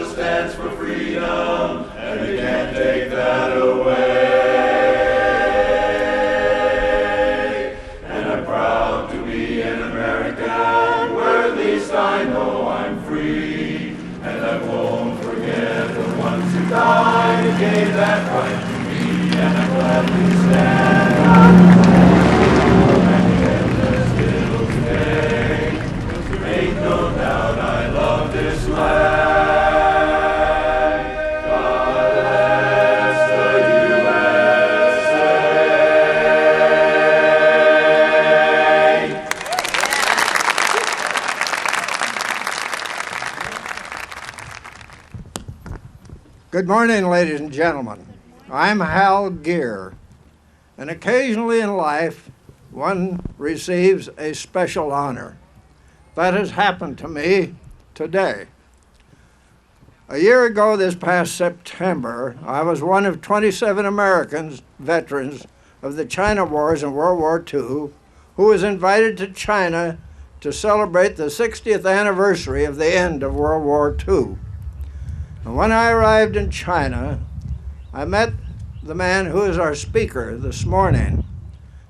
still stands for freedom, and we can't take that away. And I'm proud to be an American, where at least I know I'm free. And I won't forget the ones who died and gave that right to me. And I'm glad we stand up and yet still today. Ain't no doubt I love this land. God bless the USA. Good morning, ladies and gentlemen. I'm Hal Gear, and occasionally in life, one receives a special honor. That has happened to me today. A year ago this past September, I was one of 27 Americans, veterans of the China Wars and World War II, who was invited to China to celebrate the 60th anniversary of the end of World War II. And when I arrived in China, I met the man who is our speaker this morning.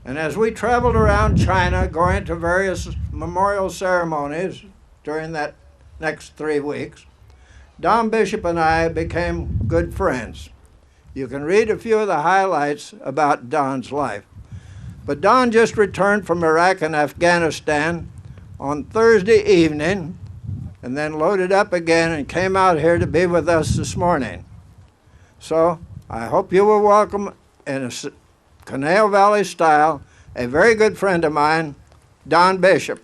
And as we traveled around China, going to various memorial ceremonies during that next 3 weeks, Don Bishop and I became good friends. You can read a few of the highlights about Don's life. But Don just returned from Iraq and Afghanistan on Thursday evening, and then loaded up again and came out here to be with us this morning. So I hope you will welcome in a Conejo Valley style a very good friend of mine, Don Bishop.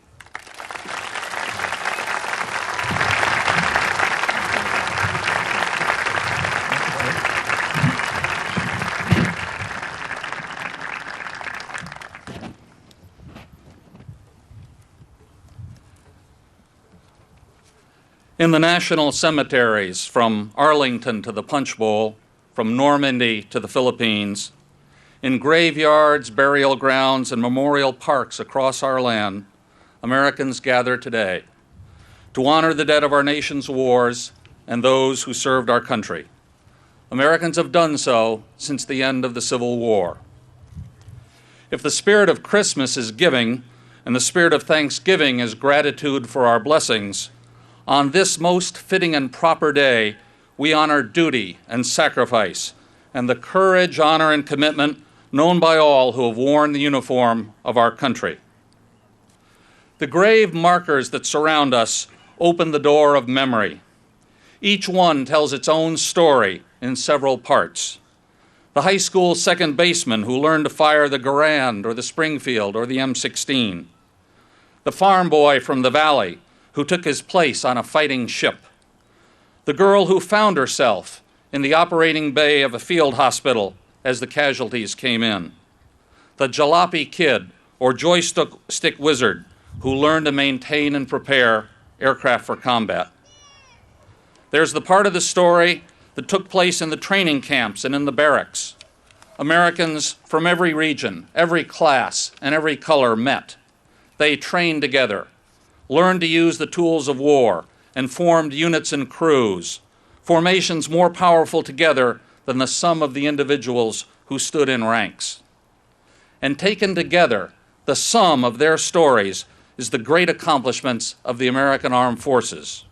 In the national cemeteries, from Arlington to the Punch Bowl, from Normandy to the Philippines, in graveyards, burial grounds, and memorial parks across our land, Americans gather today to honor the dead of our nation's wars and those who served our country. Americans have done so since the end of the Civil War. If the spirit of Christmas is giving and the spirit of Thanksgiving is gratitude for our blessings, on this most fitting and proper day, we honor duty and sacrifice and the courage, honor, and commitment known by all who have worn the uniform of our country. The grave markers that surround us open the door of memory. Each one tells its own story in several parts. The high school second baseman who learned to fire the Garand or the Springfield or the M16. The farm boy from the valley who took his place on a fighting ship. The girl who found herself in the operating bay of a field hospital as the casualties came in. The jalopy kid or joystick wizard who learned to maintain and prepare aircraft for combat. There's the part of the story that took place in the training camps and in the barracks. Americans from every region, every class, and every color met. They trained together, learned to use the tools of war, and formed units and crews, formations more powerful together than the sum of the individuals who stood in ranks. And taken together, the sum of their stories is the great accomplishments of the American Armed Forces.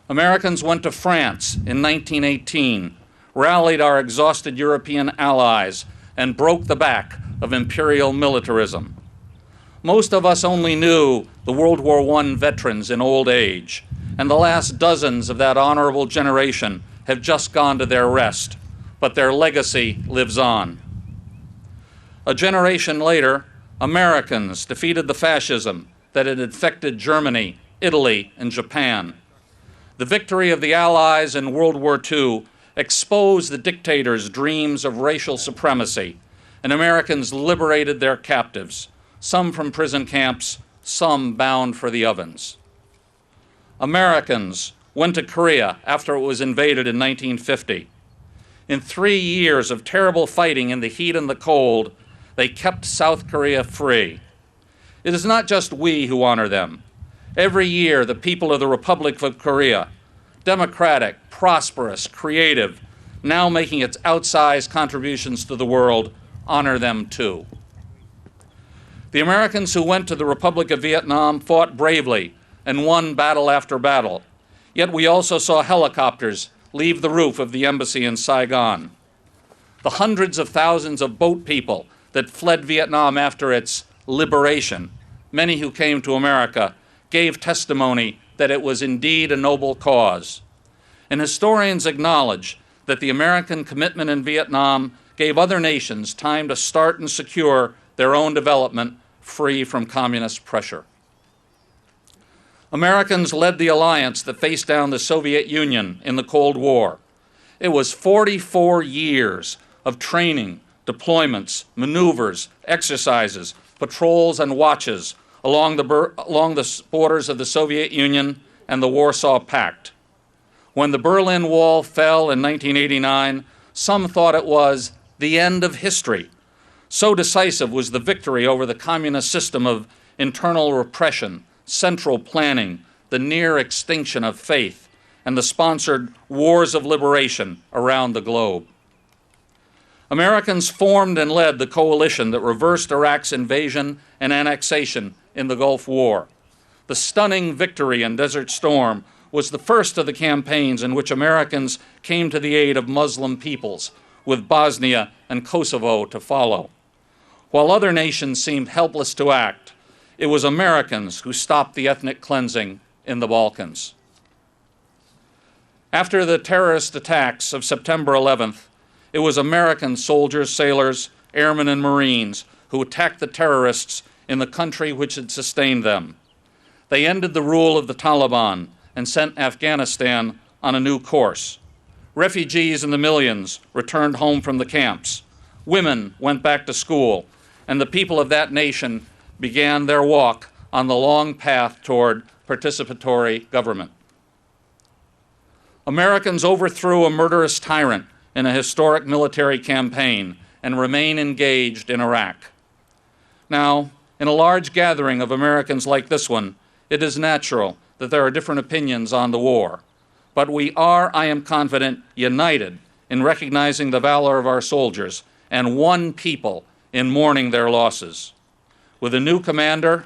Americans went to France in 1918, rallied our exhausted European allies, and broke the back of imperial militarism. Most of us only knew the World War I veterans in old age, and the last dozens of that honorable generation have just gone to their rest, but their legacy lives on. A generation later, Americans defeated the fascism that had infected Germany, Italy, and Japan. The victory of the Allies in World War II exposed the dictators' dreams of racial supremacy, and Americans liberated their captives, some from prison camps, some bound for the ovens. Americans went to Korea after it was invaded in 1950. In 3 years of terrible fighting in the heat and the cold, they kept South Korea free. It is not just we who honor them. Every year, the people of the Republic of Korea democratic, prosperous, creative, now making its outsized contributions to the world, honor them too. The Americans who went to the Republic of Vietnam fought bravely and won battle after battle. Yet we also saw helicopters leave the roof of the embassy in Saigon. The hundreds of thousands of boat people that fled Vietnam after its liberation, many who came to America, gave testimony that it was indeed a noble cause. And historians acknowledge that the American commitment in Vietnam gave other nations time to start and secure their own development free from communist pressure. Americans led the alliance that faced down the Soviet Union in the Cold War. It was 44 years of training, deployments, maneuvers, exercises, patrols, and watches along the borders of the Soviet Union and the Warsaw Pact. When the Berlin Wall fell in 1989, some thought it was the end of history. So decisive was the victory over the communist system of internal repression, central planning, the near extinction of faith, and the sponsored wars of liberation around the globe. Americans formed and led the coalition that reversed Iraq's invasion and annexation in the Gulf War. The stunning victory in Desert Storm was the first of the campaigns in which Americans came to the aid of Muslim peoples, with Bosnia and Kosovo to follow. While other nations seemed helpless to act, it was Americans who stopped the ethnic cleansing in the Balkans. After the terrorist attacks of September 11th, it was American soldiers, sailors, airmen, and Marines who attacked the terrorists in the country which had sustained them. They ended the rule of the Taliban and sent Afghanistan on a new course. Refugees in the millions returned home from the camps. Women went back to school, and the people of that nation began their walk on the long path toward participatory government. Americans overthrew a murderous tyrant in a historic military campaign and remain engaged in Iraq. Now, in a large gathering of Americans like this one, it is natural that there are different opinions on the war. But we are, I am confident, united in recognizing the valor of our soldiers and one people in mourning their losses. With a new commander,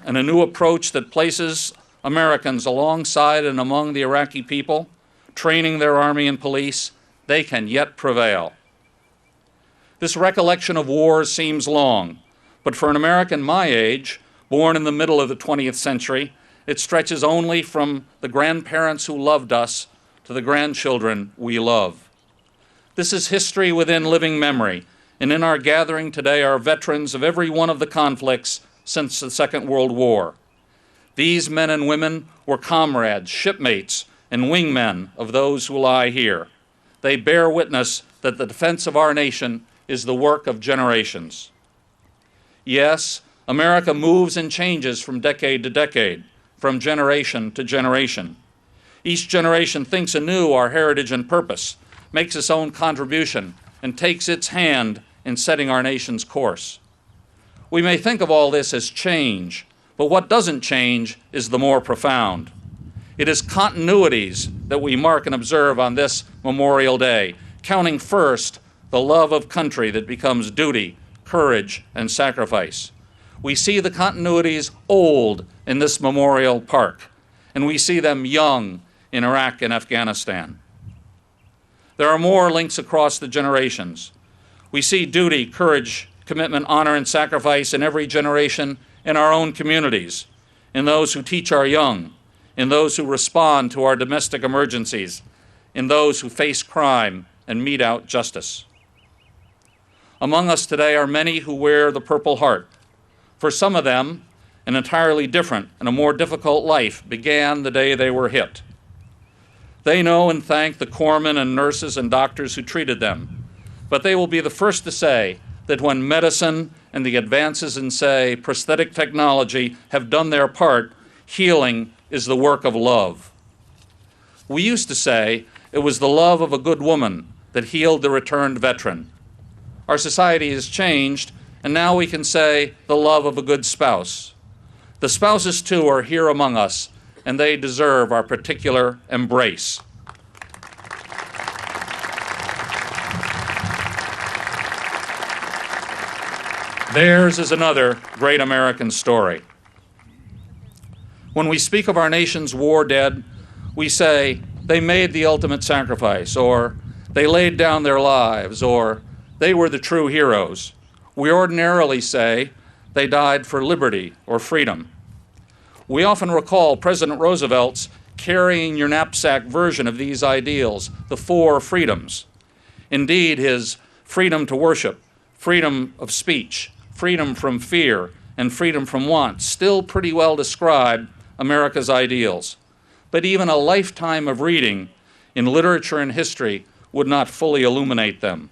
and a new approach that places Americans alongside and among the Iraqi people, training their army and police, they can yet prevail. This recollection of wars seems long, but for an American my age, born in the middle of the 20th century, it stretches only from the grandparents who loved us to the grandchildren we love. This is history within living memory, and in our gathering today are veterans of every one of the conflicts since the Second World War. These men and women were comrades, shipmates, and wingmen of those who lie here. They bear witness that the defense of our nation is the work of generations. Yes, America moves and changes from decade to decade, from generation to generation. Each generation thinks anew our heritage and purpose, makes its own contribution, and takes its hand in setting our nation's course. We may think of all this as change, but what doesn't change is the more profound. It is continuities that we mark and observe on this Memorial Day, counting first the love of country that becomes duty, courage, and sacrifice. We see the continuities old in this memorial park, and we see them young in Iraq and Afghanistan. There are more links across the generations. We see duty, courage, commitment, honor, and sacrifice in every generation in our own communities, in those who teach our young, in those who respond to our domestic emergencies, in those who face crime and mete out justice. Among us today are many who wear the Purple Heart. For some of them, an entirely different and a more difficult life began the day they were hit. They know and thank the corpsmen and nurses and doctors who treated them, but they will be the first to say that when medicine and the advances in, say, prosthetic technology have done their part, healing is the work of love. We used to say it was the love of a good woman that healed the returned veteran. Our society has changed, and now we can say the love of a good spouse. The spouses, too, are here among us, and they deserve our particular embrace. Theirs is another great American story. When we speak of our nation's war dead, we say they made the ultimate sacrifice, or they laid down their lives, or they were the true heroes. We ordinarily say they died for liberty or freedom. We often recall President Roosevelt's carrying your knapsack version of these ideals, the four freedoms. Indeed, his freedom to worship, freedom of speech, freedom from fear, and freedom from want still pretty well describe America's ideals. But even a lifetime of reading in literature and history would not fully illuminate them.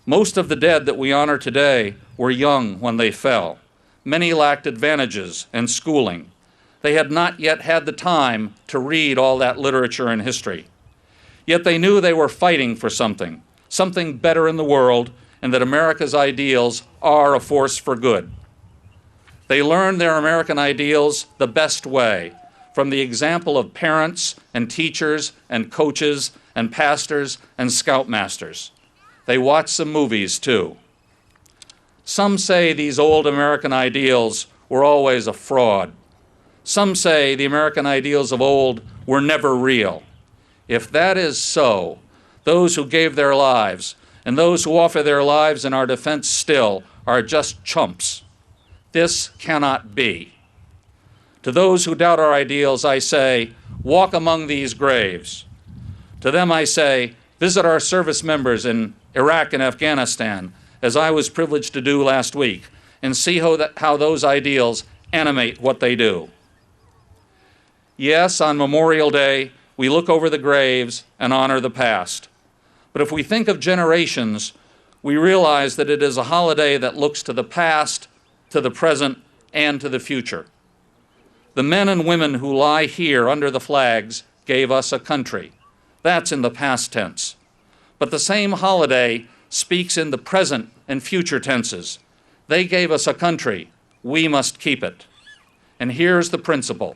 Most of the dead that we honor today were young when they fell. Many lacked advantages and schooling. They had not yet had the time to read all that literature and history. Yet they knew they were fighting for something better in the world, and that America's ideals are a force for good. They learned their American ideals the best way, from the example of parents and teachers and coaches and pastors and scoutmasters. They watched some movies, too. Some say these old American ideals were always a fraud. Some say the American ideals of old were never real. If that is so, those who gave their lives and those who offer their lives in our defense still are just chumps. This cannot be. To those who doubt our ideals, I say, walk among these graves. To them I say, visit our service members in Iraq and Afghanistan, as I was privileged to do last week, and see how those ideals animate what they do. Yes, on Memorial Day, we look over the graves and honor the past. But if we think of generations, we realize that it is a holiday that looks to the past, to the present, and to the future. The men and women who lie here under the flags gave us a country. That's in the past tense. But the same holiday speaks in the present and future tenses. They gave us a country. We must keep it. And here's the principle.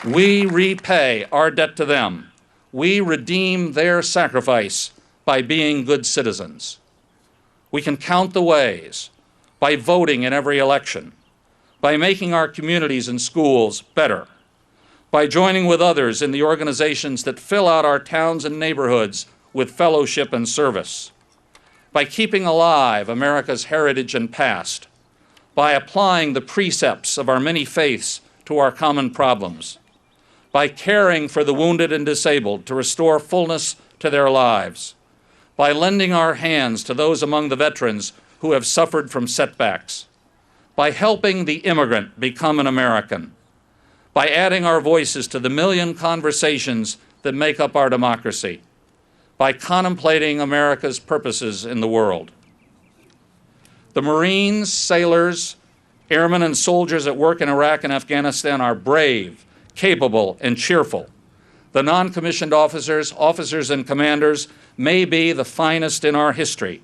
We repay our debt to them. We redeem their sacrifice by being good citizens. We can count the ways by voting in every election, by making our communities and schools better, by joining with others in the organizations that fill out our towns and neighborhoods with fellowship and service, by keeping alive America's heritage and past, by applying the precepts of our many faiths to our common problems, by caring for the wounded and disabled to restore fullness to their lives, by lending our hands to those among the veterans who have suffered from setbacks, by helping the immigrant become an American, by adding our voices to the million conversations that make up our democracy, by contemplating America's purposes in the world. The Marines, sailors, airmen, and soldiers at work in Iraq and Afghanistan are brave, capable, and cheerful. The non-commissioned officers, and commanders may be the finest in our history.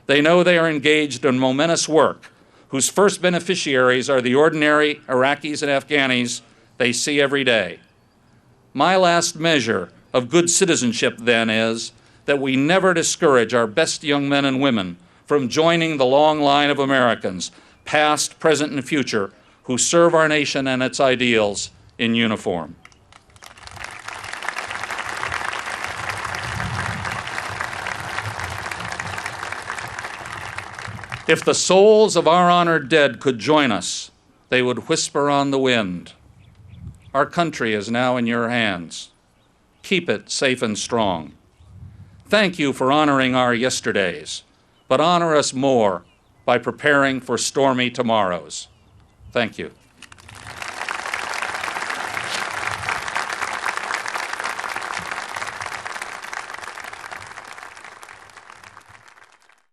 They know they are engaged in momentous work, whose first beneficiaries are the ordinary Iraqis and Afghanis they see every day. My last measure of good citizenship, then, is that we never discourage our best young men and women from joining the long line of Americans, past, present, and future, who serve our nation and its ideals in uniform. If the souls of our honored dead could join us, they would whisper on the wind, "Our country is now in your hands. Keep it safe and strong. Thank you for honoring our yesterdays, but honor us more by preparing for stormy tomorrows." Thank you.